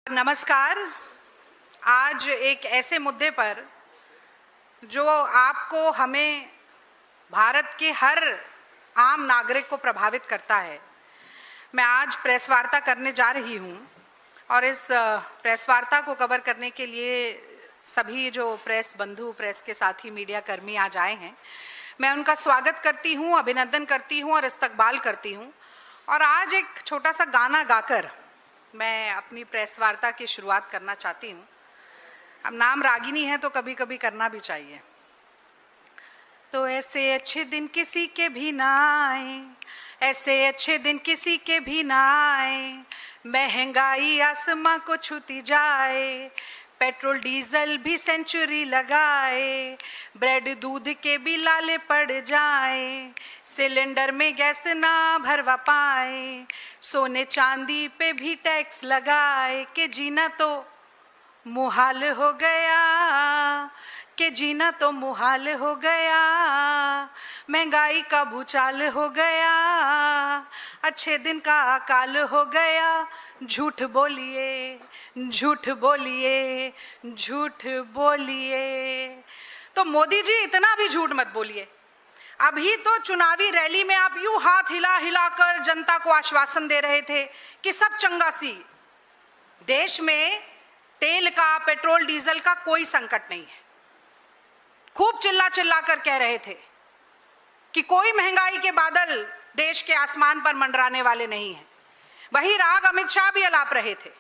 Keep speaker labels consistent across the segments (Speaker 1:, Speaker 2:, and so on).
Speaker 1: नमस्कार। आज एक ऐसे मुद्दे पर जो आपको, हमें, भारत के हर आम नागरिक को प्रभावित करता है, मैं आज प्रेस वार्ता करने जा रही हूं। और इस प्रेस वार्ता को कवर करने के लिए सभी जो प्रेस बंधु, प्रेस के साथी, मीडिया कर्मी आज आए हैं, मैं उनका स्वागत करती हूं, अभिनंदन करती हूं और इस्तकबाल करती हूं। और आज एक छोटा सा गाना गाकर मैं अपनी प्रेस वार्ता की शुरुआत करना चाहती हूँ। अब नाम रागिनी है तो कभी कभी करना भी चाहिए। तो ऐसे अच्छे दिन किसी के भी ना आए, ऐसे अच्छे दिन किसी के भी ना आए, महंगाई आसमां को छूती जाए, पेट्रोल डीजल भी सेंचुरी लगाए, ब्रेड दूध के भी लाले पड़ जाए, सिलेंडर में गैस ना भरवा पाए, सोने चांदी पे भी टैक्स लगाए, कि जीना तो मुहाल हो गया, कि जीना तो मुहाल हो गया, महंगाई का भूचाल हो गया, अच्छे दिन का अकाल हो गया, झूठ बोलिए, झूठ बोलिए, झूठ बोलिए। तो मोदी जी इतना भी झूठ मत बोलिए। अभी तो चुनावी रैली में आप यूं हाथ हिला हिलाकर जनता को आश्वासन दे रहे थे कि सब चंगा सी, देश में तेल का, पेट्रोल डीजल का कोई संकट नहीं है। खूब चिल्ला चिल्ला कर कह रहे थे कि कोई महंगाई के बादल देश के आसमान पर मंडराने वाले नहीं हैं। वही राग अमित शाह भी अलाप रहे थे।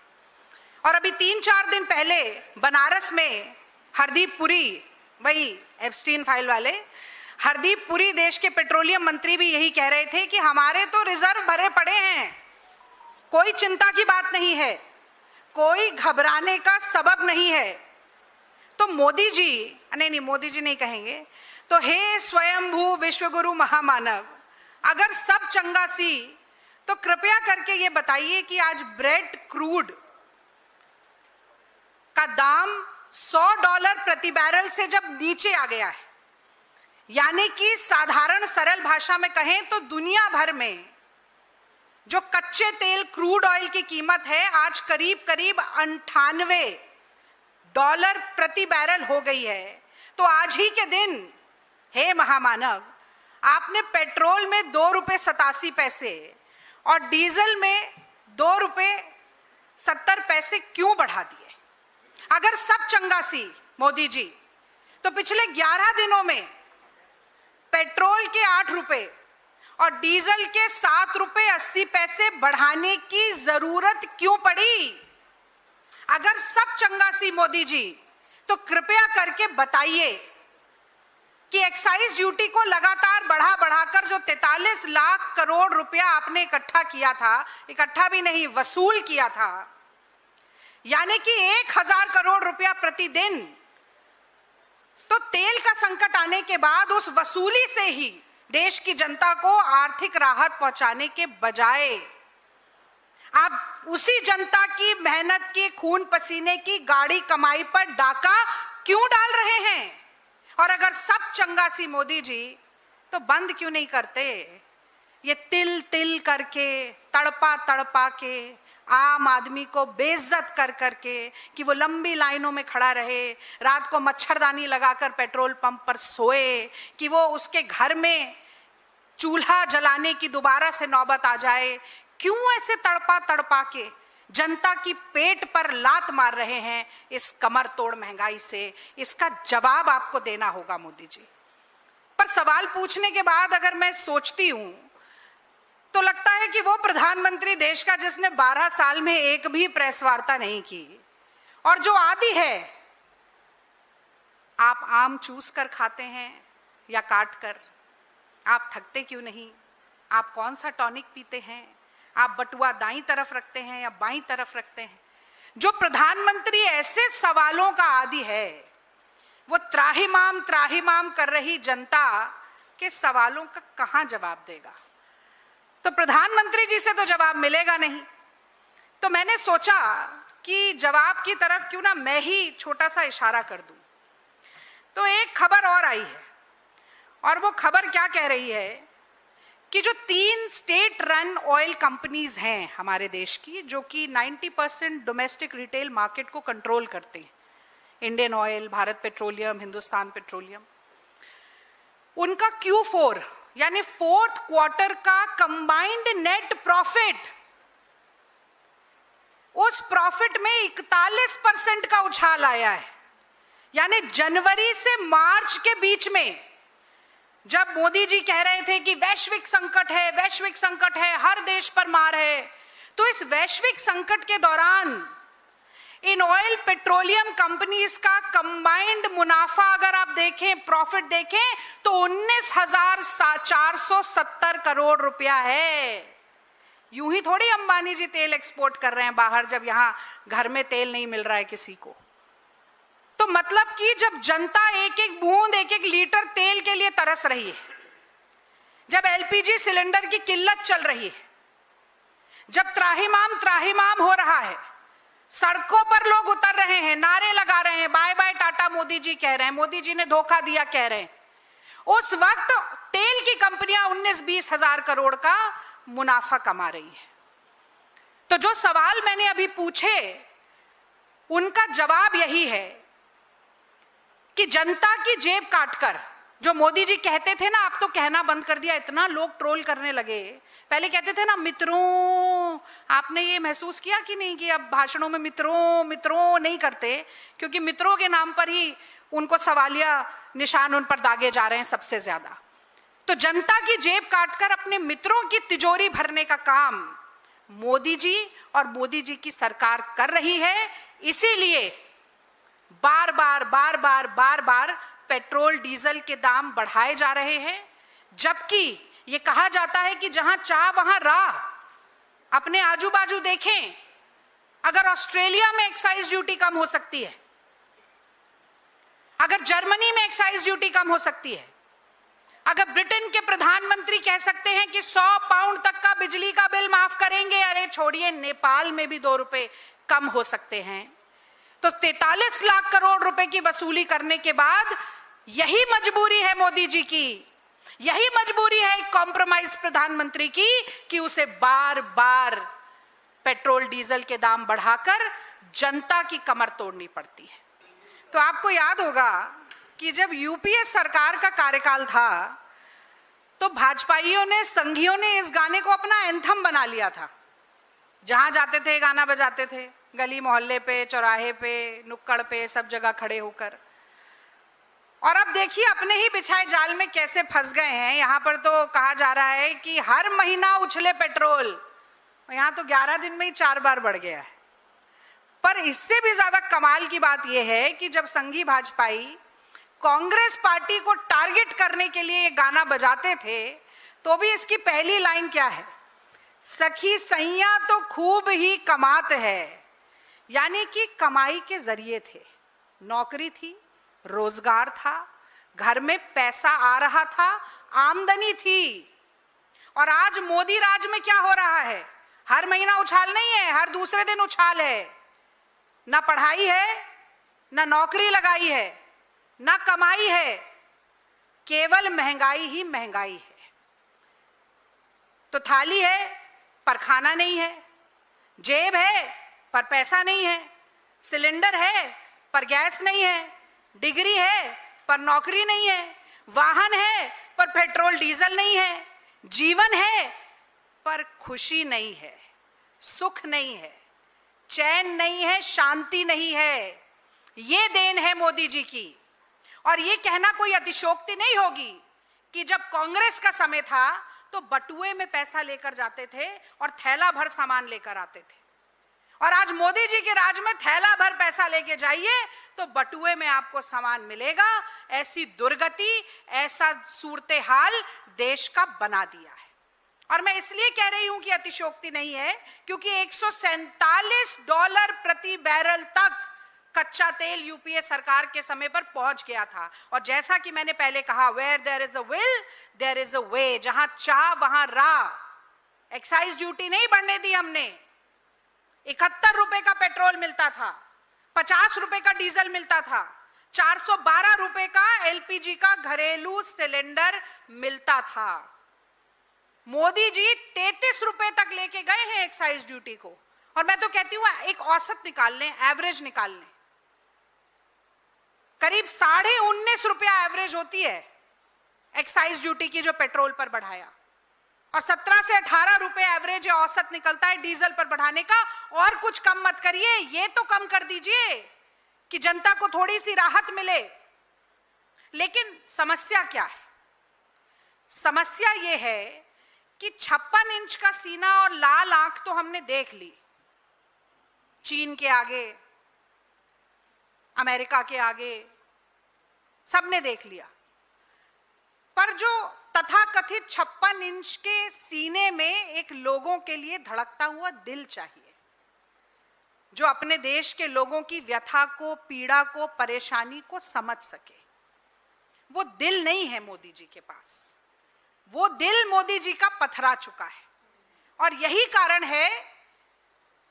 Speaker 1: और अभी 3-4 दिन पहले बनारस में हरदीप पुरी, वही एप्स्टीन फाइल वाले हरदीप पुरी, देश के पेट्रोलियम मंत्री, भी यही कह रहे थे कि हमारे तो रिजर्व भरे पड़े हैं, कोई चिंता की बात नहीं है, कोई घबराने का सबब नहीं है। तो मोदी जी, नहीं मोदी जी नहीं कहेंगे, तो हे स्वयंभू विश्वगुरु महामानव, अगर सब चंगा सी तो कृपया करके ये बताइए कि आज ब्रेड क्रूड का दाम $100 प्रति बैरल से जब नीचे आ गया है, यानी कि साधारण सरल भाषा में कहें तो दुनिया भर में जो कच्चे तेल, क्रूड ऑयल की कीमत है आज करीब करीब $98 प्रति बैरल हो गई है। तो आज ही के दिन, हे महामानव, आपने पेट्रोल में ₹2.87 और डीजल में ₹2.70 क्यों बढ़ा दिए? अगर सब चंगा सी मोदी जी, तो पिछले 11 दिनों में पेट्रोल के ₹8 और डीजल के ₹7.80 बढ़ाने की जरूरत क्यों पड़ी? अगर सब चंगा सी मोदी जी, तो कृपया करके बताइए कि एक्साइज ड्यूटी को लगातार बढ़ा बढ़ाकर जो 43 लाख करोड़ रुपया आपने इकट्ठा किया था, इकट्ठा भी नहीं, वसूल किया था, यानी कि 1000 करोड़ रुपया प्रतिदिन, तो तेल का संकट आने के बाद उस वसूली से ही देश की जनता को आर्थिक राहत पहुंचाने के बजाय आप उसी जनता की मेहनत की, खून पसीने की, गाड़ी कमाई पर डाका क्यों डाल रहे हैं? और अगर सब चंगा सी मोदी जी, तो बंद क्यों नहीं करते ये तिल तिल करके, तड़पा तड़पा के, आम आदमी को बेइज्जत कर करके, कि वो लंबी लाइनों में खड़ा रहे, रात को मच्छरदानी लगाकर पेट्रोल पंप पर सोए, कि वो उसके घर में चूल्हा जलाने की दोबारा से नौबत आ जाए। क्यों ऐसे तड़पा तड़पा के जनता की पेट पर लात मार रहे हैं इस कमर तोड़ महंगाई से? इसका जवाब आपको देना होगा मोदी जी। पर सवाल पूछने के बाद अगर मैं सोचती हूं, तो लगता है कि वो प्रधानमंत्री देश का जिसने 12 साल में एक भी प्रेस वार्ता नहीं की, और जो आदि है, आप आम चूस कर खाते हैं या काट कर? आप थकते क्यों नहीं? आप कौन सा टॉनिक पीते हैं? आप बटुआ दाईं तरफ रखते हैं या बाईं तरफ रखते हैं? जो प्रधानमंत्री ऐसे सवालों का आदी है, वो त्राहिमाम त्राहिमाम कर रही जनता के सवालों का कहां जवाब देगा? तो प्रधानमंत्री जी से तो जवाब मिलेगा नहीं। तो मैंने सोचा कि जवाब की तरफ क्यों ना मैं ही छोटा सा इशारा कर दूं। तो एक खबर और आई है, और वो खबर क्या कह रही है कि जो 3 स्टेट रन ऑयल कंपनीज हैं हमारे देश की, जो कि 90% डोमेस्टिक रिटेल मार्केट को कंट्रोल करते हैं, Indian oil, Bharat petroleum, Hindustan petroleum, उनका Q4 यानी फोर्थ क्वार्टर का कंबाइंड नेट प्रॉफिट, उस प्रॉफिट में 41% का उछाल आया है। यानी जनवरी से मार्च के बीच में जब मोदी जी कह रहे थे कि वैश्विक संकट है, वैश्विक संकट है, हर देश पर मार है, तो इस वैश्विक संकट के दौरान इन ऑयल पेट्रोलियम कंपनीज का कंबाइंड मुनाफा अगर आप देखें, प्रॉफिट देखें, तो 19,470 करोड़ रुपया है। यूं ही थोड़ी अंबानी जी तेल एक्सपोर्ट कर रहे हैं बाहर, जब यहां घर में तेल नहीं मिल रहा है किसी को। तो मतलब कि जब जनता एक एक बूंद, एक एक लीटर तेल के लिए तरस रही है, जब एलपीजी सिलेंडर की किल्लत चल रही है, जब त्राहिमाम त्राहिमाम हो रहा है, सड़कों पर लोग उतर रहे हैं, नारे लगा रहे हैं, बाय बाय टाटा मोदी जी कह रहे हैं, मोदी जी ने धोखा दिया कह रहे हैं, उस वक्त तेल की कंपनियां 19-20 हजार करोड़ का मुनाफा कमा रही है। तो जो सवाल मैंने अभी पूछे, उनका जवाब यही है कि जनता की जेब काटकर, जो मोदी जी कहते थे ना, आप तो कहना बंद कर दिया, इतना लोग ट्रोल करने लगे। पहले कहते थे ना मित्रों, आपने ये महसूस किया कि नहीं कि अब भाषणों में मित्रों मित्रों नहीं करते, क्योंकि मित्रों के नाम पर ही उनको सवालिया निशान उन पर दागे जा रहे हैं सबसे ज्यादा। तो जनता की जेब काटकर अपने मित्रों की तिजोरी भरने का काम मोदी जी और मोदी जी की सरकार कर रही है। इसीलिए बार बार पेट्रोल डीजल के दाम बढ़ाए जा रहे हैं, जबकि ये कहा जाता है कि जहां चाह वहां राह। अपने आजू बाजू देखें, अगर ऑस्ट्रेलिया में एक्साइज ड्यूटी कम हो सकती है, अगर जर्मनी में एक्साइज ड्यूटी कम हो सकती है, अगर ब्रिटेन के प्रधानमंत्री कह सकते हैं कि 100 पाउंड तक का बिजली का बिल माफ करेंगे, अरे छोड़िए, नेपाल में भी 2 रुपए कम हो सकते हैं। तो 43 लाख करोड़ रुपए की वसूली करने के बाद यही मजबूरी है मोदी जी की, यही मजबूरी है एक कॉम्प्रोमाइज प्रधानमंत्री की कि उसे बार बार पेट्रोल डीजल के दाम बढ़ाकर जनता की कमर तोड़नी पड़ती है। तो आपको याद होगा कि जब यूपीए सरकार का कार्यकाल था, तो भाजपाइयों ने, संघियों ने इस गाने को अपना एंथम बना लिया था। जहां जाते थे गाना बजाते थे, गली मोहल्ले पे, चौराहे पे, नुक्कड़ पे, सब जगह खड़े होकर। और अब देखिए अपने ही बिछाए जाल में कैसे फंस गए हैं। यहाँ पर तो कहा जा रहा है कि हर महीना उछले पेट्रोल, यहाँ तो 11 दिन में ही 4 बार बढ़ गया है। पर इससे भी ज्यादा कमाल की बात यह है कि जब संघी भाजपाई कांग्रेस पार्टी को टारगेट करने के लिए ये गाना बजाते थे, तो भी इसकी पहली लाइन क्या है? सखी सैया तो खूब ही कमात है। यानी कि कमाई के जरिए थे, नौकरी थी, रोजगार था, घर में पैसा आ रहा था, आमदनी थी। और आज मोदी राज में क्या हो रहा है? हर महीना उछाल नहीं है, हर दूसरे दिन उछाल है। ना पढ़ाई है, ना नौकरी लगाई है, ना कमाई है, केवल महंगाई ही महंगाई है। तो थाली है पर खाना नहीं है, जेब है पर पैसा नहीं है, सिलेंडर है पर गैस नहीं है, डिग्री है पर नौकरी नहीं है, वाहन है पर पेट्रोल डीजल नहीं है, जीवन है पर खुशी नहीं है, सुख नहीं है, चैन नहीं है, शांति नहीं है। ये देन है मोदी जी की। और ये कहना कोई अतिशयोक्ति नहीं होगी कि जब कांग्रेस का समय था तो बटुए में पैसा लेकर जाते थे और थैला भर सामान लेकर आते थे, और आज मोदी जी के राज में थैला भर पैसा लेके जाइए तो बटुए में आपको सामान मिलेगा। ऐसी दुर्गति, ऐसा सूरते हाल देश का बना दिया है। और मैं इसलिए कह रही हूं कि अतिशयोक्ति नहीं है, क्योंकि $147 प्रति बैरल तक कच्चा तेल यूपीए सरकार के समय पर पहुंच गया था। और जैसा कि मैंने पहले कहा, where there is a will there is a way, जहां चाह वहां राह। एक्साइज ड्यूटी नहीं बढ़ने दी हमने। 71 रुपए का पेट्रोल मिलता था, 50 रुपए का डीजल मिलता था, 412 रुपए का एलपीजी का घरेलू सिलेंडर मिलता था। मोदी जी 33 रुपए तक लेके गए हैं एक्साइज ड्यूटी को, और मैं तो कहती हूं एक औसत निकाल लें, एवरेज निकाल लें, करीब 19.5 रुपया एवरेज होती है एक्साइज ड्यूटी की जो पेट्रोल पर बढ़ाया, और 17 से 18 रुपए एवरेज औसत निकलता है डीजल पर बढ़ाने का। और कुछ कम मत करिए, ये तो कम कर दीजिए कि जनता को थोड़ी सी राहत मिले। लेकिन समस्या क्या है? समस्या ये है कि 56 इंच का सीना और लाल आंख तो हमने देख ली, चीन के आगे, अमेरिका के आगे, सबने देख लिया। पर जो तथाकथित 56 इंच के सीने में एक लोगों के लिए धड़कता हुआ दिल चाहिए, जो अपने देश के लोगों की व्यथा को, पीड़ा को, परेशानी को समझ सके। वो दिल नहीं है मोदी जी के पास, वो दिल मोदी जी का पथरा चुका है। और यही कारण है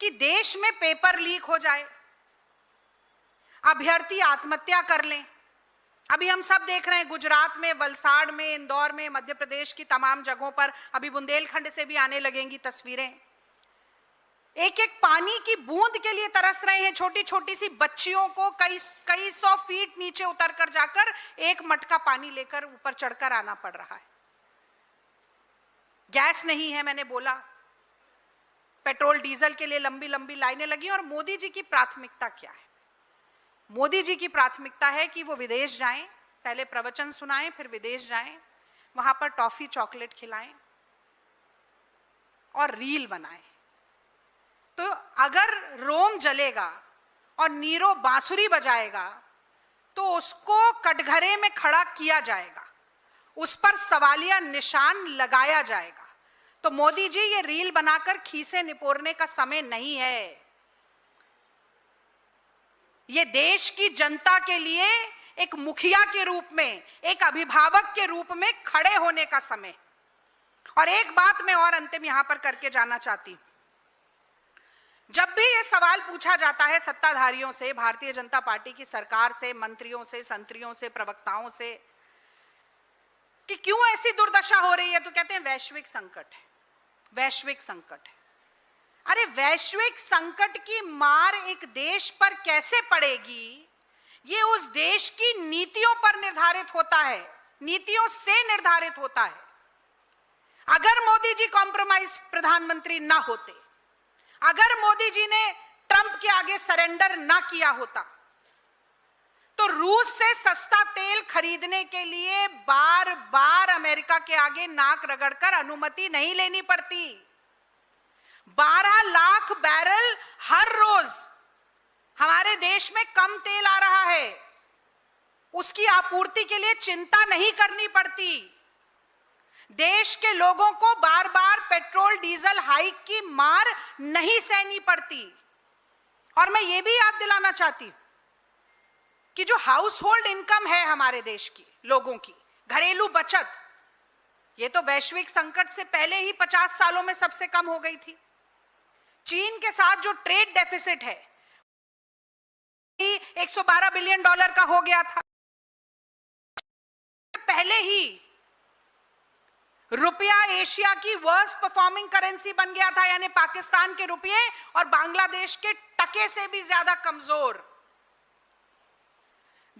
Speaker 1: कि देश में पेपर लीक हो जाए, अभ्यर्थी आत्महत्या कर लें। अभी हम सब देख रहे हैं, गुजरात में, वलसाड़ में, इंदौर में, मध्य प्रदेश की तमाम जगहों पर, अभी बुंदेलखंड से भी आने लगेंगी तस्वीरें। एक एक पानी की बूंद के लिए तरस रहे हैं। छोटी छोटी सी बच्चियों को कई 100 फीट नीचे उतर कर जाकर एक मटका पानी लेकर ऊपर चढ़कर आना पड़ रहा है। गैस नहीं है, मैंने बोला, पेट्रोल डीजल के लिए लंबी लंबी लाइनें लगी। और मोदी जी की प्राथमिकता क्या है? मोदी जी की प्राथमिकता है कि वो विदेश जाएं, पहले प्रवचन सुनाएं, फिर विदेश जाएं, वहां पर टॉफी चॉकलेट खिलाएं और रील बनाएं। तो अगर रोम जलेगा और नीरो बांसुरी बजाएगा तो उसको कटघरे में खड़ा किया जाएगा, उस पर सवालिया निशान लगाया जाएगा। तो मोदी जी, ये रील बनाकर खीसे निपोरने का समय नहीं है। ये देश की जनता के लिए एक मुखिया के रूप में, एक अभिभावक के रूप में खड़े होने का समय। और एक बात मैं और अंतिम यहां पर करके जाना चाहती हूं। जब भी ये सवाल पूछा जाता है सत्ताधारियों से, भारतीय जनता पार्टी की सरकार से, मंत्रियों से, संतरियों से, प्रवक्ताओं से, कि क्यों ऐसी दुर्दशा हो रही है, तो कहते हैं वैश्विक संकट है, वैश्विक संकट है। अरे वैश्विक संकट की मार एक देश पर कैसे पड़ेगी, ये उस देश की नीतियों पर निर्धारित होता है, नीतियों से निर्धारित होता है। अगर मोदी जी कॉम्प्रोमाइज प्रधानमंत्री ना होते, अगर मोदी जी ने ट्रंप के आगे सरेंडर ना किया होता, तो रूस से सस्ता तेल खरीदने के लिए बार बार अमेरिका के आगे नाक रगड़कर अनुमति नहीं लेनी पड़ती। 12 लाख बैरल हर रोज हमारे देश में कम तेल आ रहा है, उसकी आपूर्ति के लिए चिंता नहीं करनी पड़ती। देश के लोगों को बार बार पेट्रोल डीजल हाइक की मार नहीं सहनी पड़ती। और मैं ये भी याद दिलाना चाहती हूं कि जो हाउस होल्ड इनकम है हमारे देश की, लोगों की घरेलू बचत, ये तो वैश्विक संकट से पहले ही 50 सालों में सबसे कम हो गई थी। चीन के साथ जो ट्रेड डेफिसिट है, 112 बिलियन डॉलर का हो गया था। पहले ही रुपया एशिया की वर्स्ट परफॉर्मिंग करेंसी बन गया था, यानी पाकिस्तान के रुपये और बांग्लादेश के टके से भी ज्यादा कमजोर।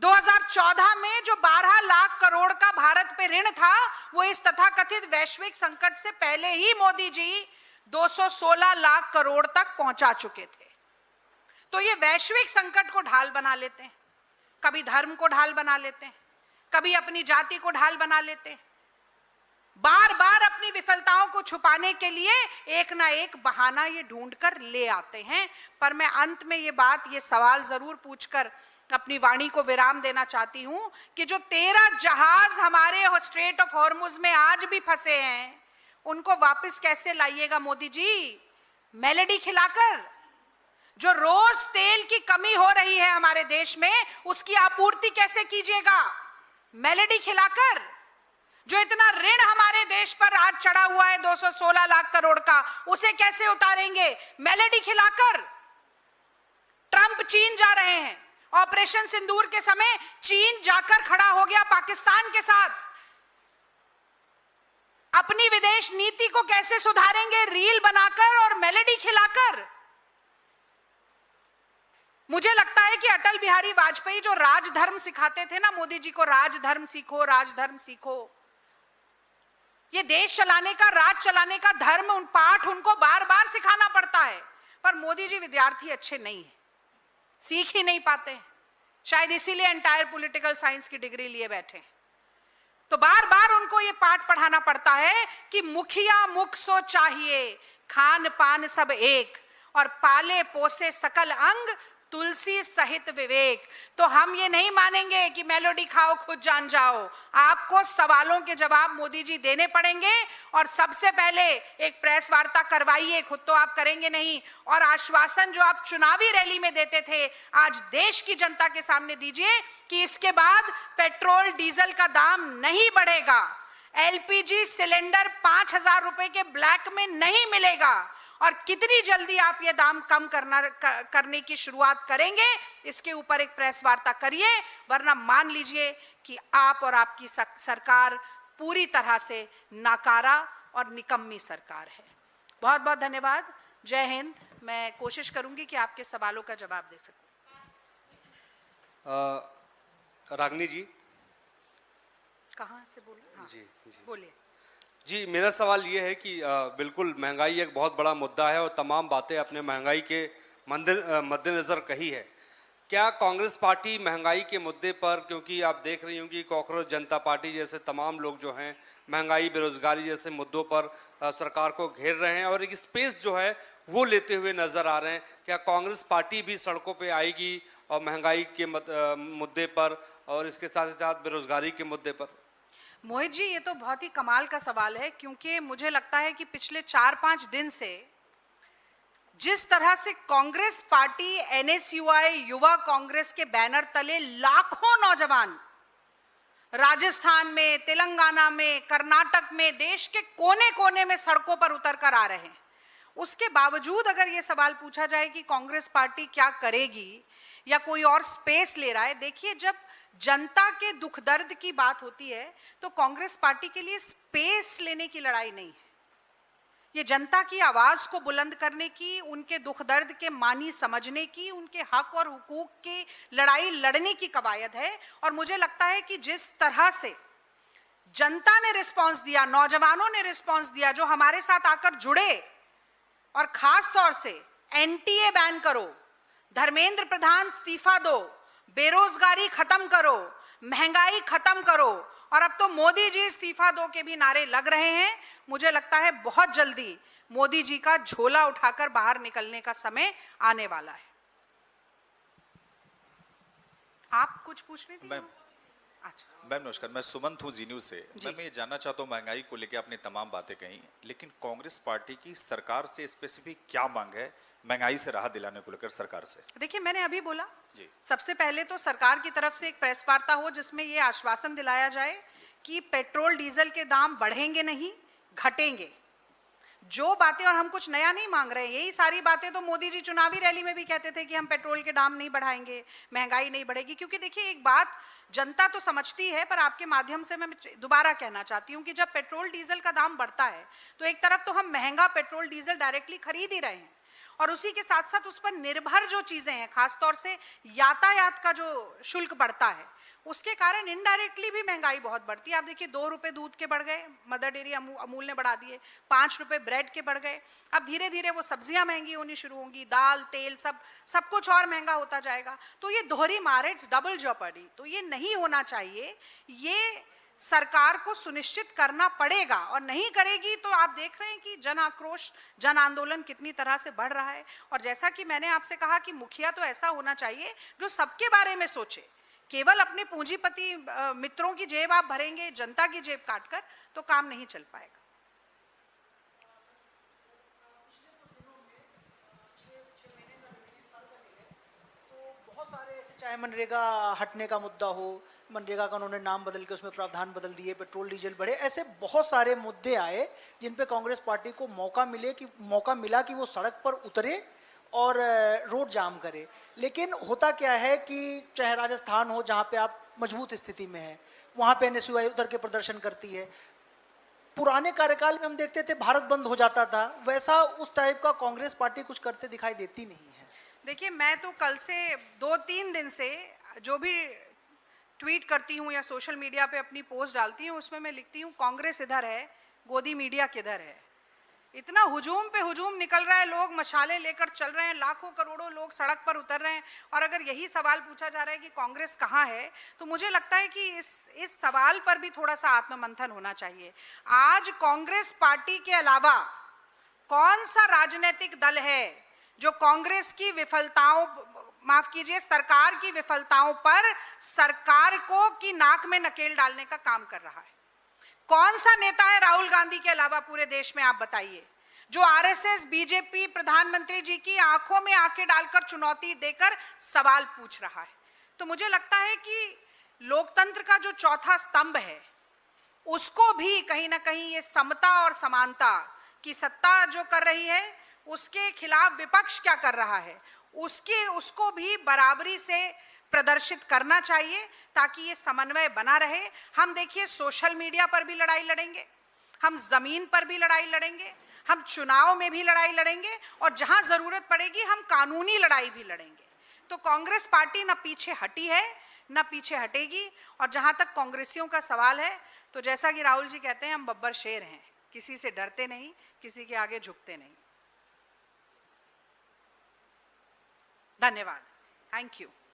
Speaker 1: 2014 में जो 12 लाख करोड़ का भारत पे ऋण था, वो इस तथाकथित वैश्विक संकट से पहले ही मोदी जी 216 लाख करोड़ तक पहुंचा चुके थे। तो ये वैश्विक संकट को ढाल बना लेते हैं, कभी धर्म को ढाल बना लेते हैं, कभी अपनी जाति को ढाल बना लेते हैं। बार बार अपनी विफलताओं को छुपाने के लिए एक ना एक बहाना ये ढूंढ कर ले आते हैं। पर मैं अंत में ये सवाल जरूर पूछकर अपनी वाणी को विराम देना चाहती हूं कि जो 13 जहाज हमारे स्ट्रेट ऑफ हॉर्मुज में आज भी फंसे हैं, उनको वापस कैसे लाइएगा मोदी जी? मेलेडी खिलाकर। जो रोज तेल की कमी हो रही है हमारे देश में, उसकी आपूर्ति कैसे कीजिएगा? मेलेडी खिलाकर। जो इतना ऋण हमारे देश पर आज चढ़ा हुआ है 216 लाख करोड़ का, उसे कैसे उतारेंगे? मेलेडी खिलाकर। ट्रंप चीन जा रहे हैं, ऑपरेशन सिंदूर के समय चीन जाकर खड़ा हो गया पाकिस्तान के साथ। अपनी विदेश नीति को कैसे सुधारेंगे? रील बनाकर और मेलोडी खिलाकर। मुझे लगता है कि अटल बिहारी वाजपेयी जो राजधर्म सिखाते थे ना मोदी जी को, राजधर्म सीखो, राजधर्म सीखो, ये देश चलाने का, राज चलाने का धर्म, उन पाठ उनको बार बार सिखाना पड़ता है। पर मोदी जी विद्यार्थी अच्छे नहीं है, सीख ही नहीं पाते, शायद इसीलिए एंटायर पॉलिटिकल साइंस की डिग्री लिए बैठे। तो बार बार उनको ये पाठ पढ़ाना पड़ता है कि मुखिया मुख सो चाहिए, खान पान सब एक, और पाले पोसे सकल अंग, तुलसी सहित विवेक। तो हम ये नहीं मानेंगे कि मेलोडी खाओ खुद जान जाओ। आपको सवालों के जवाब मोदी जी देने पड़ेंगे, और सबसे पहले एक प्रेस वार्ता करवाइए, खुद तो आप करेंगे नहीं, और आश्वासन जो आप चुनावी रैली में देते थे आज देश की जनता के सामने दीजिए कि इसके बाद पेट्रोल डीजल का दाम नहीं बढ़ेगा, एलपीजी सिलेंडर 5,000 रुपए के ब्लैक में नहीं मिलेगा, और कितनी जल्दी आप ये दाम कम करने की शुरुआत करेंगे, इसके ऊपर एक प्रेस वार्ता करिए, वरना मान लीजिए कि आप और आपकी सरकार पूरी तरह से नाकारा और निकम्मी सरकार है। बहुत बहुत धन्यवाद। जय हिंद। मैं कोशिश करूंगी कि आपके सवालों का जवाब दे सकूं।
Speaker 2: रागनी जी,
Speaker 1: कहाँ से बोले? हाँ, जी बोलिए।
Speaker 2: जी, मेरा सवाल ये है कि बिल्कुल महंगाई एक बहुत बड़ा मुद्दा है और तमाम बातें अपने महंगाई के मद्देनज़र कही है। क्या कांग्रेस पार्टी महंगाई के मुद्दे पर, क्योंकि आप देख रही होंगी कॉकरोच जनता पार्टी जैसे तमाम लोग जो हैं महंगाई, बेरोजगारी जैसे मुद्दों पर सरकार को घेर रहे हैं और एक स्पेस जो है वो लेते हुए नज़र आ रहे हैं, क्या कांग्रेस पार्टी भी सड़कों पर आएगी और महंगाई के मुद्दे पर और इसके साथ ही साथ बेरोजगारी के मुद्दे पर?
Speaker 1: मोहित जी, ये तो बहुत ही कमाल का सवाल है, क्योंकि मुझे लगता है कि पिछले 4-5 दिन से जिस तरह से कांग्रेस पार्टी, एनएसयूआई, युवा कांग्रेस के बैनर तले लाखों नौजवान राजस्थान में, तेलंगाना में, कर्नाटक में, देश के कोने कोने में सड़कों पर उतर कर आ रहे हैं, उसके बावजूद अगर ये सवाल पूछा जाए कि कांग्रेस पार्टी क्या करेगी या कोई और स्पेस ले रहा है, देखिए, जब जनता के दुख दर्द की बात होती है तो कांग्रेस पार्टी के लिए स्पेस लेने की लड़ाई नहीं है, ये जनता की आवाज को बुलंद करने की, उनके दुख दर्द के मानी समझने की, उनके हक और हुकूक की लड़ाई लड़ने की कवायद है। और मुझे लगता है कि जिस तरह से जनता ने रिस्पांस दिया, नौजवानों ने रिस्पांस दिया, जो हमारे साथ आकर जुड़े, और खास तौर से एनटीए बैन करो, धर्मेंद्र प्रधान इस्तीफा दो, बेरोजगारी खत्म करो, महंगाई खत्म करो, और अब तो मोदी जी इस्तीफा दो के भी नारे लग रहे हैं। मुझे लगता है बहुत जल्दी मोदी जी का झोला उठाकर बाहर निकलने का समय आने वाला है। आप कुछ पूछ रहे थे?
Speaker 3: मैम नमस्कार, मैं सुमंत हूँ जी न्यूज़ से। मैं ये जानना चाहता हूँ, महंगाई को लेकर आपने तमाम बातें कही, लेकिन कांग्रेस पार्टी की सरकार से स्पेसिफिक क्या मांग है महंगाई से राहत दिलाने को लेकर सरकार से?
Speaker 1: देखिए, मैंने अभी बोला
Speaker 3: जी, सबसे
Speaker 1: पहले तो सरकार की तरफ से एक प्रेस वार्ता हो जिसमें ये आश्वासन दिलाया जाए कि पेट्रोल डीजल के दाम बढ़ेंगे नहीं, घटेंगे। जो बातें, और हम कुछ नया नहीं मांग रहे हैं, यही सारी बातें तो मोदी जी चुनावी रैली में भी कहते थे कि हम पेट्रोल के दाम नहीं बढ़ाएंगे, महंगाई नहीं बढ़ेगी। क्योंकि देखिए, एक बात जनता तो समझती है, पर आपके माध्यम से मैं दोबारा कहना चाहती हूँ कि जब पेट्रोल डीजल का दाम बढ़ता है तो एक तरफ तो हम महंगा पेट्रोल डीजल डायरेक्टली खरीद ही रहे हैं, और उसी के साथ साथ उस पर निर्भर जो चीजें हैं, खासतौर से यातायात का जो शुल्क बढ़ता है, उसके कारण इनडायरेक्टली भी महंगाई बहुत बढ़ती है। आप देखिए, 2 रुपए दूध के बढ़ गए, मदर डेयरी अमूल ने बढ़ा दिए, 5 रुपए ब्रेड के बढ़ गए, अब धीरे धीरे वो सब्जियां महंगी होनी शुरू होंगी, दाल, तेल, सब कुछ और महंगा होता जाएगा। तो ये दोहरी मार है, डबल जॉपर्डी, तो ये नहीं होना चाहिए। ये सरकार को सुनिश्चित करना पड़ेगा, और नहीं करेगी तो आप देख रहे हैं कि जन आक्रोश, जन आंदोलन कितनी तरह से बढ़ रहा है। और जैसा कि मैंने आपसे कहा कि मुखिया तो ऐसा होना चाहिए जो सबके बारे में सोचे, केवल अपने पूंजीपति मित्रों की जेब आप भरेंगे, जनता की जेब काटकर, तो काम नहीं चल पाएगा।
Speaker 4: बहुत सारे ऐसे, चाहे मनरेगा हटने का मुद्दा हो, मनरेगा का उन्होंने नाम बदल के उसमें प्रावधान बदल दिए, पेट्रोल डीजल बढ़े, ऐसे बहुत सारे मुद्दे आए जिन पे कांग्रेस पार्टी को मौका मिला कि वो सड़क पर उतरे और रोड जाम करे। लेकिन होता क्या है कि चाहे राजस्थान हो, जहाँ पे आप मजबूत स्थिति में हैं, वहाँ पे एनएसयूआई उतर के प्रदर्शन करती है, पुराने कार्यकाल में हम देखते थे भारत बंद हो जाता था, वैसा उस टाइप का कांग्रेस पार्टी कुछ करते दिखाई देती नहीं है।
Speaker 1: देखिए, मैं तो कल से 2-3 दिन से जो भी ट्वीट करती हूँ या सोशल मीडिया पे अपनी पोस्ट डालती हूँ, उसमें मैं लिखती हूँ कांग्रेस इधर है, गोदी मीडिया किधर है। इतना हुजूम पे हुजूम निकल रहा है, लोग मशाले लेकर चल रहे हैं, लाखों करोड़ों लोग सड़क पर उतर रहे हैं, और अगर यही सवाल पूछा जा रहा है कि कांग्रेस कहाँ है, तो मुझे लगता है कि इस सवाल पर भी थोड़ा सा आत्ममंथन होना चाहिए। आज कांग्रेस पार्टी के अलावा कौन सा राजनीतिक दल है जो कांग्रेस की विफलताओं, माफ कीजिए, सरकार की विफलताओं पर सरकार को की नाक में नकेल डालने का काम कर रहा है? कौन सा नेता है राहुल गांधी के अलावा पूरे देश में, आप बताइए, जो आरएसएस, बीजेपी, प्रधानमंत्री जी की आंखों में आंखें डालकर चुनौती देकर सवाल पूछ रहा है? तो मुझे लगता है कि लोकतंत्र का जो चौथा स्तंभ है, उसको भी कहीं ना कहीं ये समता और समानता की सत्ता जो कर रही है, उसके खिलाफ विपक्ष क्या कर रहा है, उसको भी बराबरी से प्रदर्शित करना चाहिए, ताकि ये समन्वय बना रहे। हम देखिए, सोशल मीडिया पर भी लड़ाई लड़ेंगे, हम जमीन पर भी लड़ाई लड़ेंगे, हम चुनाव में भी लड़ाई लड़ेंगे, और जहां जरूरत पड़ेगी हम कानूनी लड़ाई भी लड़ेंगे। तो कांग्रेस पार्टी न पीछे हटी है, न पीछे हटेगी। और जहां तक कांग्रेसियों का सवाल है, तो जैसा कि राहुल जी कहते हैं, हम बब्बर शेर हैं, किसी से डरते नहीं, किसी के आगे झुकते नहीं। धन्यवाद, थैंक यू।